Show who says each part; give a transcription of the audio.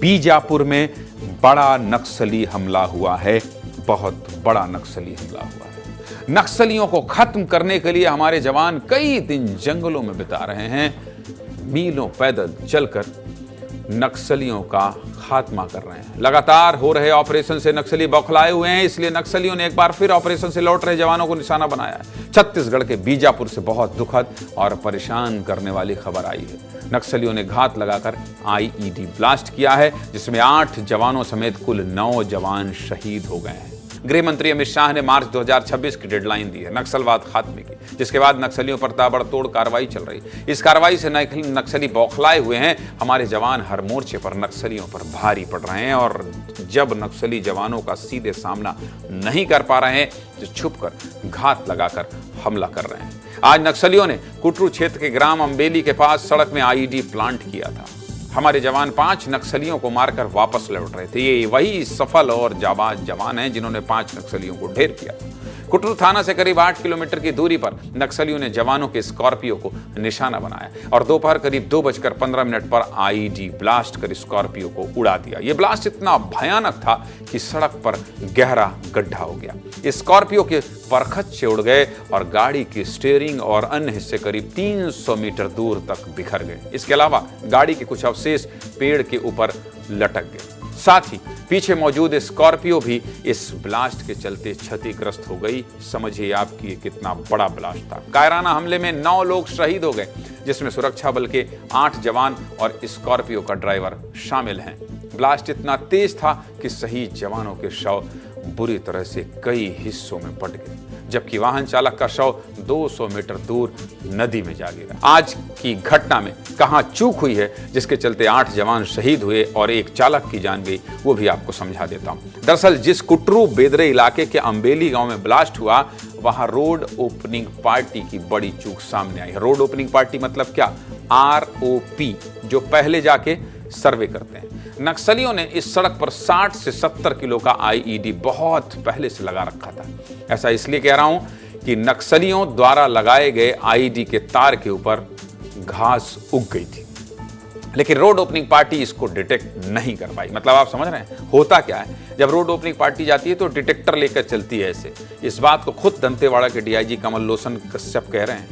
Speaker 1: बीजापुर में बड़ा नक्सली हमला हुआ है, बहुत बड़ा नक्सली हमला हुआ है। नक्सलियों को खत्म करने के लिए हमारे जवान कई दिन जंगलों में बिता रहे हैं, मीलों पैदल चलकर नक्सलियों का खात्मा कर रहे हैं। लगातार हो रहे ऑपरेशन से नक्सली बौखलाए हुए हैं, इसलिए नक्सलियों ने एक बार फिर ऑपरेशन से लौट रहे जवानों को निशाना बनाया है। छत्तीसगढ़ के बीजापुर से बहुत दुखद और परेशान करने वाली खबर आई है। नक्सलियों ने घात लगाकर आईईडी ब्लास्ट किया है, जिसमें 8 जवानों समेत कुल 9 जवान शहीद हो गए हैं। गृह मंत्री अमित शाह ने मार्च 2026 की डेडलाइन दी है नक्सलवाद खात्मे की, जिसके बाद नक्सलियों पर ताबड़तोड़ कार्रवाई चल रही है। इस कार्रवाई से नक्सली बौखलाए हुए हैं। हमारे जवान हर मोर्चे पर नक्सलियों पर भारी पड़ रहे हैं और जब नक्सली जवानों का सीधे सामना नहीं कर पा रहे हैं तो छुपकर घात लगाकर हमला कर रहे हैं। आज नक्सलियों ने कुटरू क्षेत्र के ग्राम अम्बेली के पास सड़क में आईईडी प्लांट किया था। हमारे जवान 5 नक्सलियों को मारकर वापस लौट रहे थे। ये वही सफल और जाबाज जवान हैं जिन्होंने 5 नक्सलियों को ढेर किया। कुटरू थाना से करीब 8 किलोमीटर की दूरी पर नक्सलियों ने जवानों के स्कॉर्पियो को निशाना बनाया और दोपहर करीब 2:15 पर आईईडी ब्लास्ट कर स्कॉर्पियो को उड़ा दिया। ये ब्लास्ट इतना भयानक था कि सड़क पर गहरा गड्ढा हो गया। स्कॉर्पियो के परखच्चे उड़ गए और गाड़ी की स्टीयरिंग और अन्य हिस्से करीब 300 मीटर दूर तक बिखर गए। इसके अलावा गाड़ी के कुछ अवशेष पेड़ के ऊपर लटक गए। साथ ही पीछे मौजूद स्कॉर्पियो भी इस ब्लास्ट के चलते क्षतिग्रस्त हो गई। समझिए आप कि ये कितना बड़ा ब्लास्ट था। कायराना हमले में 9 लोग शहीद हो गए, जिसमें सुरक्षा बल के 8 जवान और स्कॉर्पियो का ड्राइवर शामिल हैं। ब्लास्ट इतना तेज था कि शहीद जवानों के शव बुरी तरह से कई हिस्सों में बट गए, जबकि वाहन चालक का शव 200 मीटर दूर नदी में जा गिरा। आज की घटना में कहां चूक हुई है जिसके चलते 8 जवान शहीद हुए और एक चालक की जान गई, वो भी आपको समझा देता हूं। दरअसल जिस कुटरू बेदरे इलाके के अम्बेली गांव में ब्लास्ट हुआ, वहां रोड ओपनिंग पार्टी की बड़ी चूक सामने आई है। रोड ओपनिंग पार्टी मतलब क्या? ROP, जो पहले जाके सर्वे करते हैं। नक्सलियों ने इस सड़क पर 60 से 70 किलो का आईईडी बहुत पहले से लगा रखा था। ऐसा इसलिए कह रहा हूं कि नक्सलियों द्वारा लगाए गए आईईडी के तार के ऊपर घास उग गई थी, लेकिन रोड ओपनिंग पार्टी इसको डिटेक्ट नहीं कर पाई। मतलब आप समझ रहे हैं होता क्या है? जब रोड ओपनिंग पार्टी जाती है तो डिटेक्टर लेकर चलती है ऐसे। इस बात को खुद दंतेवाड़ा के डीआईजी कमल लोचन कश्यप कह रहे हैं।